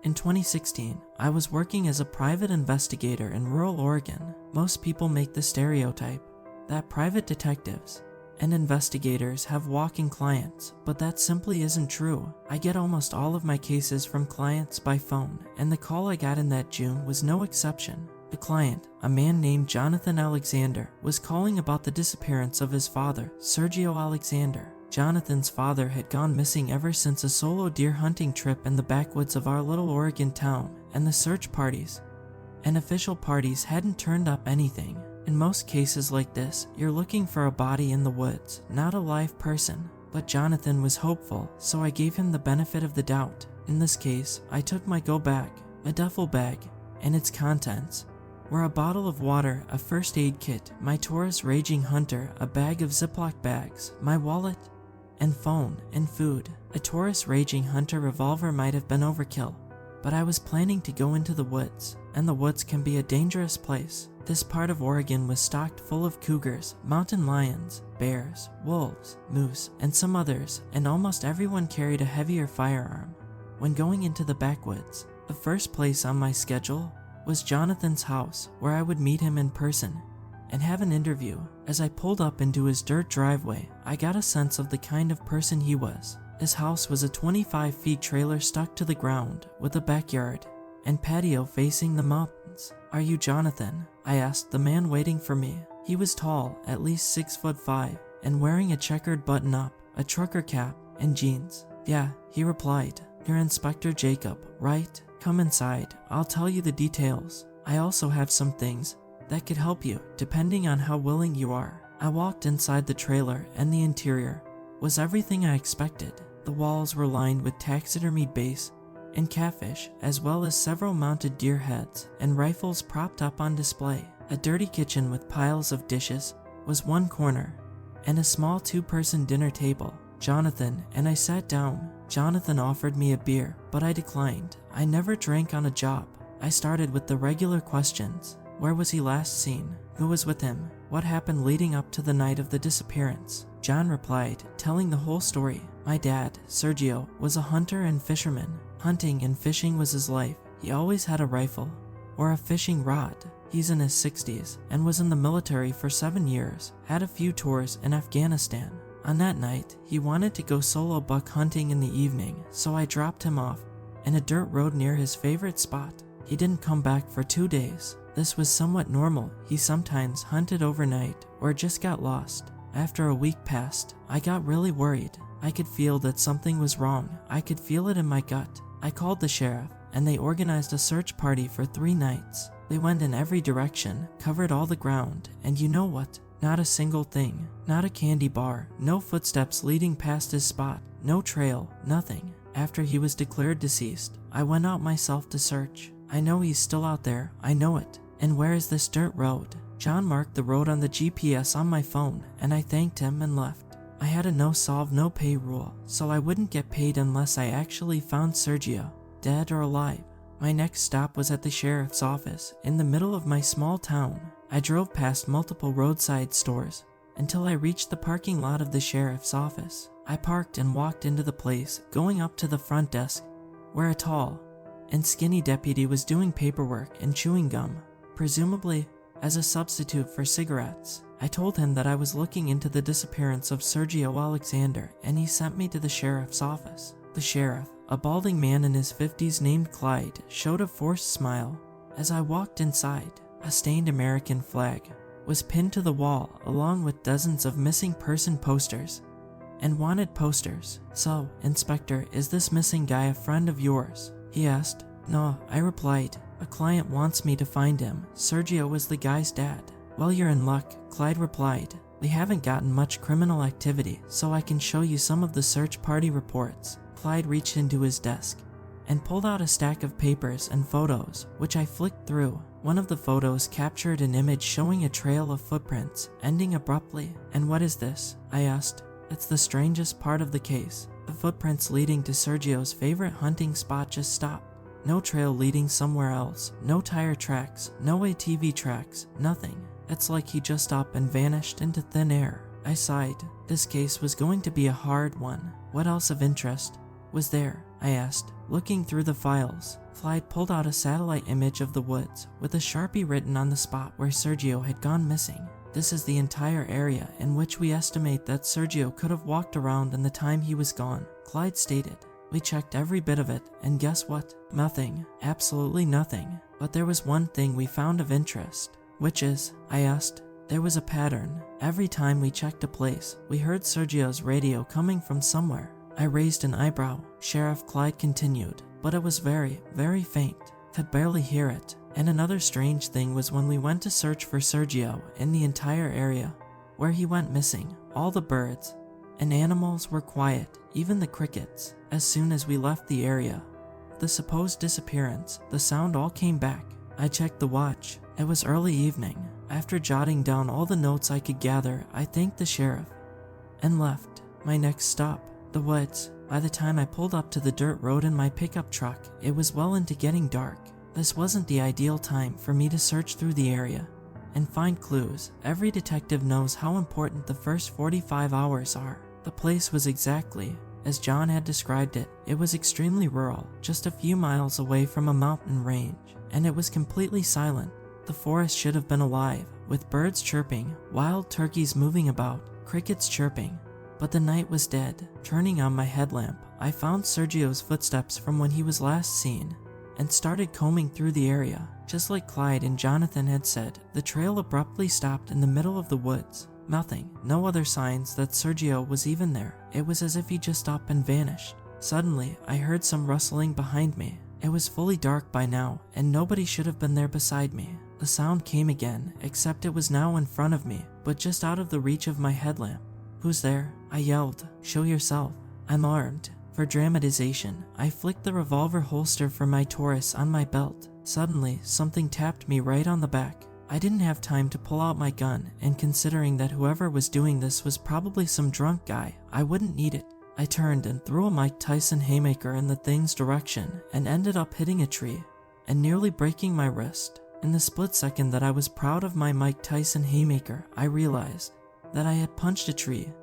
In 2016, I was working as a private investigator in rural Oregon. Most people make the stereotype that private detectives and investigators have walk-in clients, but that simply isn't true. I get almost all of my cases from clients by phone, and the call I got in that June was no exception. The client, a man named Jonathan Alexander, was calling about the disappearance of his father, Sergio Alexander. Jonathan's father had gone missing ever since a solo deer hunting trip in the backwoods of our little Oregon town, and the search parties and official parties hadn't turned up anything. In most cases like this, you're looking for a body in the woods, not a live person. But Jonathan was hopeful, so I gave him the benefit of the doubt. In this case, I took my go bag, a duffel bag, and its contents were a bottle of water, a first aid kit, my Taurus Raging Hunter, a bag of Ziploc bags, my wallet, and phone, and food. A Taurus Raging Hunter revolver might have been overkill, but I was planning to go into the woods, and the woods can be a dangerous place. This part of Oregon was stocked full of cougars, mountain lions, bears, wolves, moose, and some others, and almost everyone carried a heavier firearm. When going into the backwoods, the first place on my schedule was Jonathan's house, where I would meet him in person and have an interview. As I pulled up into his dirt driveway, I got a sense of the kind of person he was. His house was a 25-foot trailer stuck to the ground, with a backyard and patio facing the mountains. "Are you Jonathan?" I asked the man waiting for me. He was tall, at least 6'5", and wearing a checkered button-up, a trucker cap, and jeans. "Yeah," he replied. "You're Inspector Jacob, right? Come inside, I'll tell you the details. I also have some things that could help you, depending on how willing you are." I walked inside the trailer, and the interior was everything I expected. The walls were lined with taxidermied bass and catfish, as well as several mounted deer heads and rifles propped up on display. A dirty kitchen with piles of dishes was one corner, and a small two-person dinner table. Jonathan and I sat down. Jonathan offered me a beer, but I declined. I never drank on a job. I started with the regular questions. Where was he last seen? Who was with him? What happened leading up to the night of the disappearance? John replied, telling the whole story. My dad, Sergio, was a hunter and fisherman. Hunting and fishing was his life. He always had a rifle or a fishing rod. He's in his 60s and was in the military for 7 years, had a few tours in Afghanistan. On that night, he wanted to go solo buck hunting in the evening, so I dropped him off in a dirt road near his favorite spot. He didn't come back for 2 days. This was somewhat normal. He sometimes hunted overnight or just got lost. After a week passed, I got really worried. I could feel that something was wrong. I could feel it in my gut. I called the sheriff, and they organized a search party for 3 nights. They went in every direction, covered all the ground, and you know what? Not a single thing. Not a candy bar, no footsteps leading past his spot, no trail, nothing. After he was declared deceased, I went out myself to search. I know he's still out there, I know it. And where is this dirt road? John marked the road on the GPS on my phone, and I thanked him and left. I had a no-solve, no-pay rule, so I wouldn't get paid unless I actually found Sergio, dead or alive. My next stop was at the sheriff's office, in the middle of my small town. I drove past multiple roadside stores until I reached the parking lot of the sheriff's office. I parked and walked into the place, going up to the front desk, where a tall and skinny deputy was doing paperwork and chewing gum, presumably as a substitute for cigarettes. I told him that I was looking into the disappearance of Sergio Alexander, and he sent me to the sheriff's office. The sheriff, a balding man in his 50s named Clyde, showed a forced smile as I walked inside. A stained American flag was pinned to the wall, along with dozens of missing person posters and wanted posters. "So, Inspector, is this missing guy a friend of yours?" he asked. "No," I replied. "A client wants me to find him. Sergio was the guy's dad." "Well, you're in luck," Clyde replied. "We haven't gotten much criminal activity, so I can show you some of the search party reports." Clyde reached into his desk and pulled out a stack of papers and photos, which I flicked through. One of the photos captured an image showing a trail of footprints, ending abruptly. "And what is this?" I asked. "It's the strangest part of the case. The footprints leading to Sergio's favorite hunting spot just stopped. No trail leading somewhere else, no tire tracks, no ATV tracks, nothing. It's like he just up and vanished into thin air." I sighed. This case was going to be a hard one. What else of interest was there? I asked, looking through the files. Clyde pulled out a satellite image of the woods with a Sharpie written on the spot where Sergio had gone missing. This is the entire area in which we estimate that Sergio could have walked around in the time he was gone, Clyde stated. We checked every bit of it, and guess what? Nothing. Absolutely nothing. But there was one thing we found of interest. Which is, I asked. There was a pattern. Every time we checked a place, we heard Sergio's radio coming from somewhere. I raised an eyebrow. Sheriff Clyde continued, but it was very, very faint. Could barely hear it. And another strange thing was when we went to search for Sergio in the entire area where he went missing, all the birds and animals were quiet, even the crickets. As soon as we left the area, the supposed disappearance, the sound all came back. I checked the watch. It was early evening. After jotting down all the notes I could gather, I thanked the sheriff and left. My next stop, the woods. By the time I pulled up to the dirt road in my pickup truck, it was well into getting dark. This wasn't the ideal time for me to search through the area and find clues. Every detective knows how important the first 45 hours are. The place was exactly as John had described it. It was extremely rural, just a few miles away from a mountain range, and it was completely silent. The forest should have been alive, with birds chirping, wild turkeys moving about, crickets chirping. But the night was dead. Turning on my headlamp, I found Sergio's footsteps from when he was last seen, and started combing through the area. Just like Clyde and Jonathan had said, the trail abruptly stopped in the middle of the woods. Nothing, no other signs that Sergio was even there. It was as if he just up and vanished. Suddenly, I heard some rustling behind me. It was fully dark by now, and nobody should have been there beside me. The sound came again, except it was now in front of me, but just out of the reach of my headlamp. Who's there? I yelled. Show yourself. I'm armed. For dramatization, I flicked the revolver holster from my Taurus on my belt. Suddenly, something tapped me right on the back. I didn't have time to pull out my gun, and considering that whoever was doing this was probably some drunk guy, I wouldn't need it. I turned and threw a Mike Tyson haymaker in the thing's direction and ended up hitting a tree and nearly breaking my wrist. In the split second that I was proud of my Mike Tyson haymaker, I realized that I had punched a tree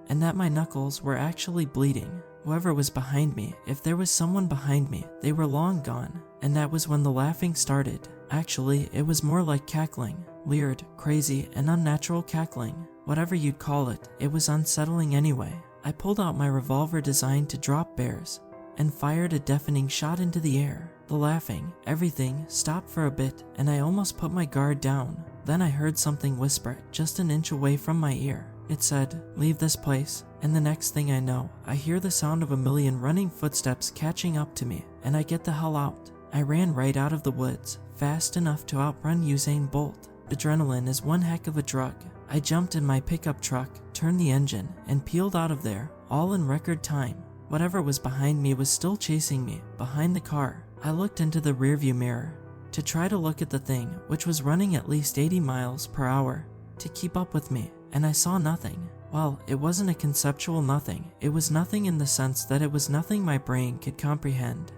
and that my knuckles were actually bleeding. Whoever was behind me, if there was someone behind me, they were long gone, and that was when the laughing started. Actually, it was more like cackling. Weird, crazy, and unnatural cackling. Whatever you'd call it, it was unsettling anyway. I pulled out my revolver designed to drop bears and fired a deafening shot into the air. The laughing, everything, stopped for a bit, and I almost put my guard down. Then I heard something whisper just an inch away from my ear. It said, "Leave this place." And the next thing I know, I hear the sound of a million running footsteps catching up to me, and I get the hell out. I ran right out of the woods, fast enough to outrun Usain Bolt. Adrenaline is one heck of a drug. I jumped in my pickup truck, turned the engine, and peeled out of there, all in record time. Whatever was behind me was still chasing me, behind the car. I looked into the rearview mirror to try to look at the thing, which was running at least 80 miles per hour, to keep up with me, and I saw nothing. Well, it wasn't a conceptual nothing. It was nothing in the sense that it was nothing my brain could comprehend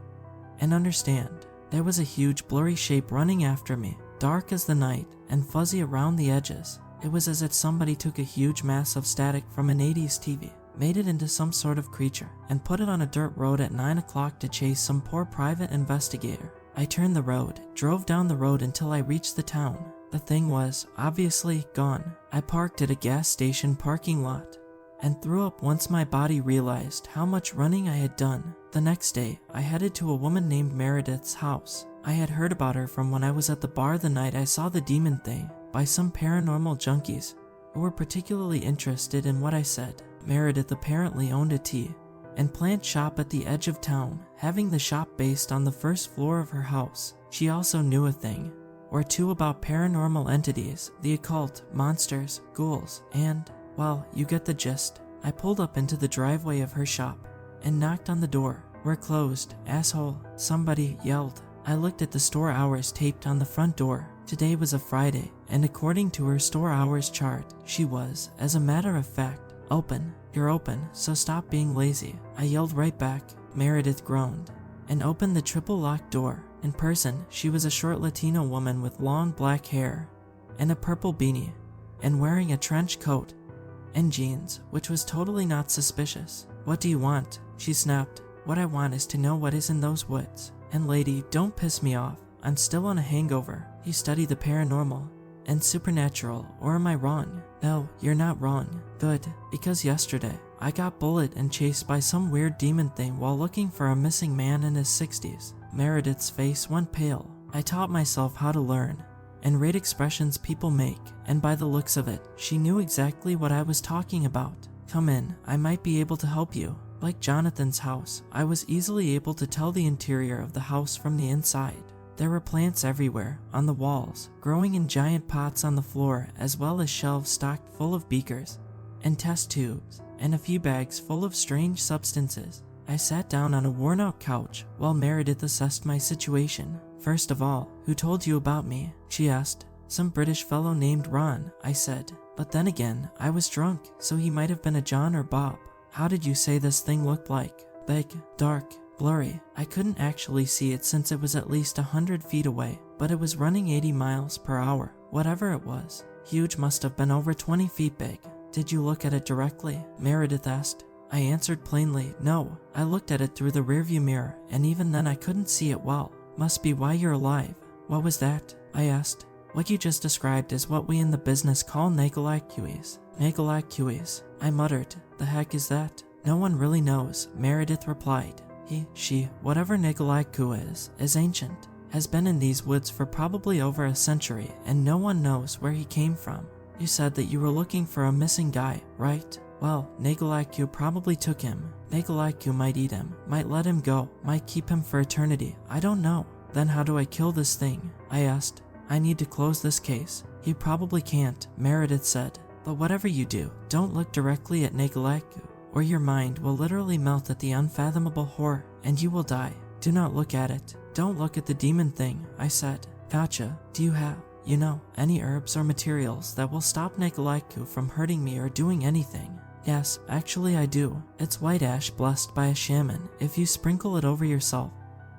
and understand. There was a huge blurry shape running after me, dark as the night and fuzzy around the edges. It was as if somebody took a huge mass of static from an 80s TV, made it into some sort of creature, and put it on a dirt road at 9 o'clock to chase some poor private investigator. I turned the road, drove down the road until I reached the town. The thing was, obviously, gone. I parked at a gas station parking lot and threw up once my body realized how much running I had done. The next day, I headed to a woman named Meredith's house. I had heard about her from when I was at the bar the night I saw the demon thing by some paranormal junkies who were particularly interested in what I said. Meredith apparently owned a tea and plant shop at the edge of town, having the shop based on the first floor of her house. She also knew a thing or two about paranormal entities, the occult, monsters, ghouls, and, well, you get the gist. I pulled up into the driveway of her shop and knocked on the door. "We're closed, asshole," somebody yelled. I looked at the store hours taped on the front door. Today was a Friday, and according to her store hours chart, she was, as a matter of fact, open. "You're open, so stop being lazy," I yelled right back. Meredith groaned and opened the triple locked door. In person, she was a short Latino woman with long black hair and a purple beanie, and wearing a trench coat and jeans, which was totally not suspicious. "What do you want?" she snapped. What I want is to know what is in those woods. And lady, don't piss me off. I'm still on a hangover. You study the paranormal and supernatural, or am I wrong? No, you're not wrong. Good, because yesterday, I got bullied and chased by some weird demon thing while looking for a missing man in his 60s. Meredith's face went pale. I taught myself how to learn and rate expressions people make, and by the looks of it, she knew exactly what I was talking about. Come in, I might be able to help you. Like Jonathan's house, I was easily able to tell the interior of the house from the inside. There were plants everywhere, on the walls, growing in giant pots on the floor, as well as shelves stocked full of beakers and test tubes, and a few bags full of strange substances. I sat down on a worn-out couch while Meredith assessed my situation. First of all, who told you about me? She asked. Some British fellow named Ron, I said. But then again, I was drunk, so he might have been a John or Bob. How did you say this thing looked like? Big, dark, blurry. I couldn't actually see it since it was at least 100 feet away, but it was running 80 miles per hour. Whatever it was, huge, must have been over 20 feet big. Did you look at it directly? Meredith asked. I answered plainly, no. I looked at it through the rearview mirror, and even then I couldn't see it well. Must be why you're alive. What was that? I asked. What you just described is what we in the business call Nagalacques. Nagalacques, I muttered. The heck is that? No one really knows, Meredith replied. He, she, whatever Nagalacques is ancient, has been in these woods for probably over a century, and no one knows where he came from. You said that you were looking for a missing guy, right? Well, Nagalacques probably took him. Nagalacques might eat him, might let him go, might keep him for eternity. I don't know. Then how do I kill this thing? I asked. I need to close this case. He probably can't, Meredith said. But whatever you do, don't look directly at Nagalacques, or your mind will literally melt at the unfathomable horror, and you will die. Do not look at it. Don't look at the demon thing, I said. Gotcha. Do you have, any herbs or materials that will stop Nagalacques from hurting me or doing anything? Yes, actually I do. It's white ash blessed by a shaman. If you sprinkle it over yourself,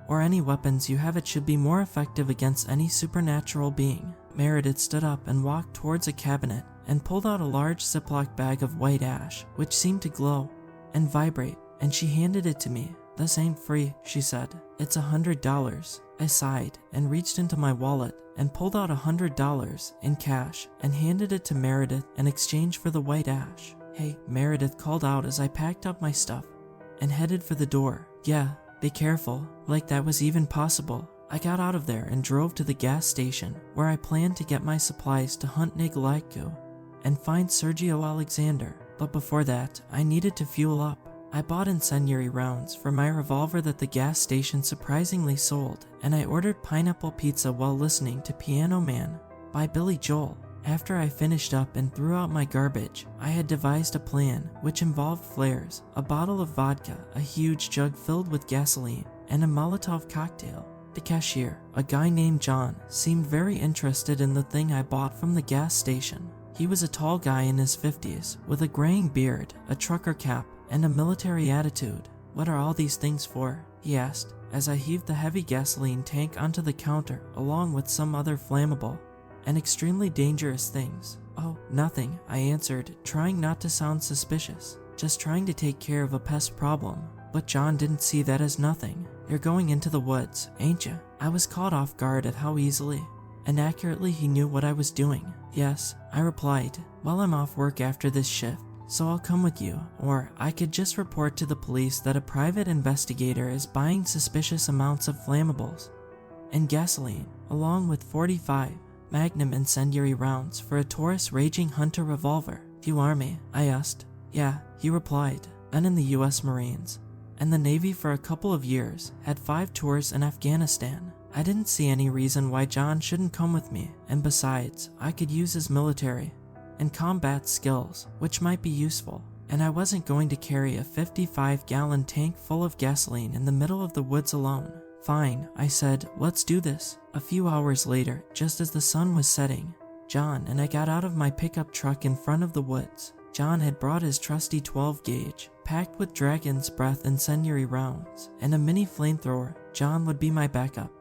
or any weapons you have, it should be more effective against any supernatural being. Meredith stood up and walked towards a cabinet and pulled out a large Ziploc bag of white ash, which seemed to glow and vibrate, and she handed it to me. This ain't free, she said. It's $100. I sighed and reached into my wallet and pulled out $100 in cash and handed it to Meredith in exchange for the white ash. Hey, Meredith called out as I packed up my stuff and headed for the door. Yeah, be careful, like that was even possible. I got out of there and drove to the gas station where I planned to get my supplies to hunt Nagalacques and find Sergio Alexander. But before that, I needed to fuel up. I bought incendiary rounds for my revolver that the gas station surprisingly sold, and I ordered pineapple pizza while listening to Piano Man by Billy Joel. After I finished up and threw out my garbage, I had devised a plan which involved flares, a bottle of vodka, a huge jug filled with gasoline, and a Molotov cocktail. The cashier, a guy named John, seemed very interested in the thing I bought from the gas station. He was a tall guy in his 50s, with a graying beard, a trucker cap, and a military attitude. What are all these things for? He asked, as I heaved the heavy gasoline tank onto the counter along with some other flammable and extremely dangerous things. Oh, nothing, I answered, trying not to sound suspicious. Just trying to take care of a pest problem. But John didn't see that as nothing. You're going into the woods, ain't you? I was caught off guard at how easily and accurately he knew what I was doing. Yes, I replied. Well, I'm off work after this shift, so I'll come with you. Or I could just report to the police that a private investigator is buying suspicious amounts of flammables and gasoline, along with 45 Magnum incendiary rounds for a Taurus Raging Hunter revolver. Do you army? I asked. Yeah, he replied. Been in the US Marines and the Navy for a couple of years, had 5 tours in Afghanistan. I didn't see any reason why John shouldn't come with me, and besides, I could use his military and combat skills, which might be useful, and I wasn't going to carry a 55-gallon tank full of gasoline in the middle of the woods alone. Fine, I said, let's do this. A few hours later, just as the sun was setting, John and I got out of my pickup truck in front of the woods. John had brought his trusty 12-gauge, packed with Dragon's Breath incendiary rounds, and a mini flamethrower. John would be my backup.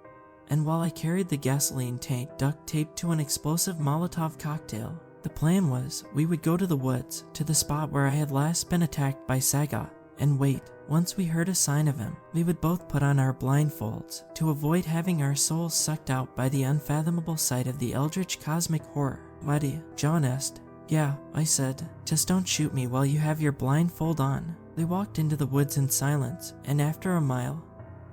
And while I carried the gasoline tank duct taped to an explosive Molotov cocktail, the plan was we would go to the woods, to the spot where I had last been attacked by Saga and wait. Once we heard a sign of him, we would both put on our blindfolds to avoid having our souls sucked out by the unfathomable sight of the eldritch cosmic horror. Ready? John asked. Yeah, I said. Just don't shoot me while you have your blindfold on. We walked into the woods in silence, and after a mile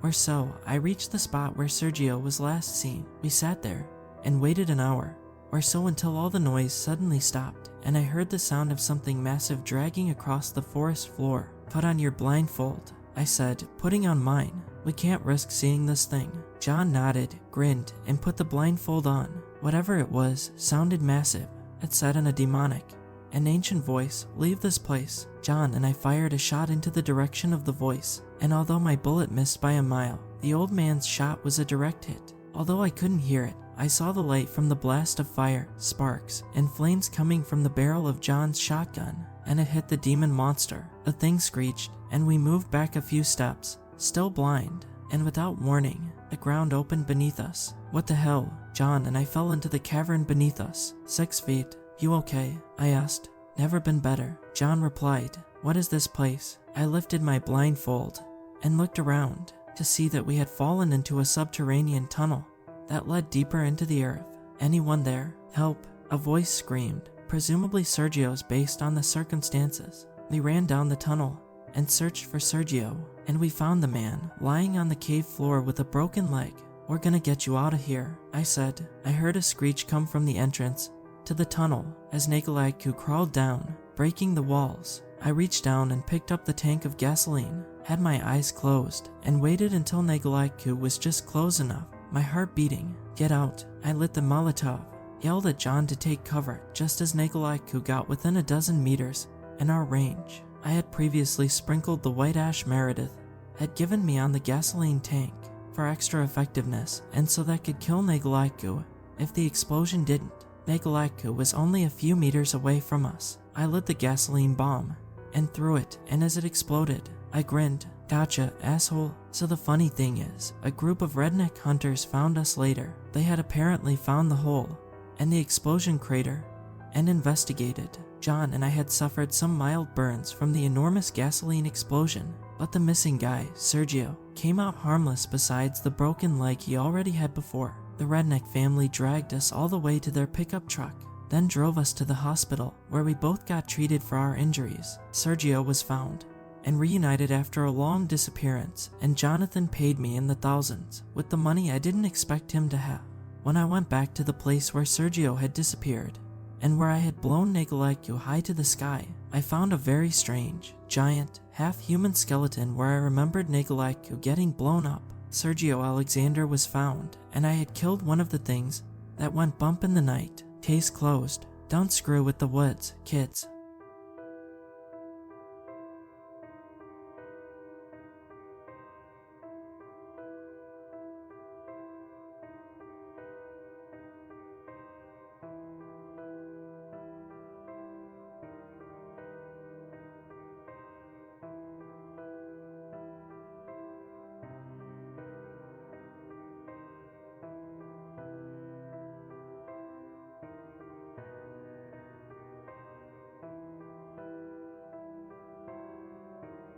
or so, I reached the spot where Sergio was last seen. We sat there and waited an hour or so until all the noise suddenly stopped, and I heard the sound of something massive dragging across the forest floor. Put on your blindfold, I said, putting on mine. We can't risk seeing this thing. John nodded, grinned, and put the blindfold on. Whatever it was sounded massive. It said in a demonic and ancient voice, "Leave this place." John and I fired a shot into the direction of the voice, and although my bullet missed by a mile, the old man's shot was a direct hit. Although I couldn't hear it, I saw the light from the blast of fire, sparks, and flames coming from the barrel of John's shotgun, and it hit the demon monster. The thing screeched, and we moved back a few steps, still blind, and without warning, the ground opened beneath us. What the hell? John and I fell into the cavern beneath us. 6 feet. You okay? I asked. Never been better. John replied. What is this place? I lifted my blindfold and looked around to see that we had fallen into a subterranean tunnel that led deeper into the earth. Anyone there? Help! A voice screamed, presumably Sergio's based on the circumstances. We ran down the tunnel and searched for Sergio, and we found the man lying on the cave floor with a broken leg. We're gonna get you out of here, I said. I heard a screech come from the entrance to the tunnel as Nagalagku crawled down, breaking the walls. I reached down and picked up the tank of gasoline, had my eyes closed, and waited until Nagalagku was just close enough, my heart beating. Get out. I lit the Molotov, yelled at John to take cover just as Nagalagku got within a dozen meters in our range. I had previously sprinkled the white ash Meredith had given me on the gasoline tank for extra effectiveness, and so that could kill Nagalagku if the explosion didn't. Nagalagku was only a few meters away from us. I lit the gasoline bomb and threw it, and as it exploded, I grinned. Gotcha, asshole. So the funny thing is, a group of redneck hunters found us later. They had apparently found the hole and the explosion crater and investigated. John and I had suffered some mild burns from the enormous gasoline explosion, but the missing guy, Sergio, came out harmless besides the broken leg he already had before. The redneck family dragged us all the way to their pickup truck, then drove us to the hospital where we both got treated for our injuries. Sergio was found and reunited after a long disappearance, and Jonathan paid me in the thousands with the money I didn't expect him to have. When I went back to the place where Sergio had disappeared and where I had blown Nagalagku high to the sky, I found a very strange, giant, half-human skeleton where I remembered Nagalagku getting blown up. Sergio Alexander was found, and I had killed one of the things that went bump in the night. Case closed. Don't screw with the woods, kids.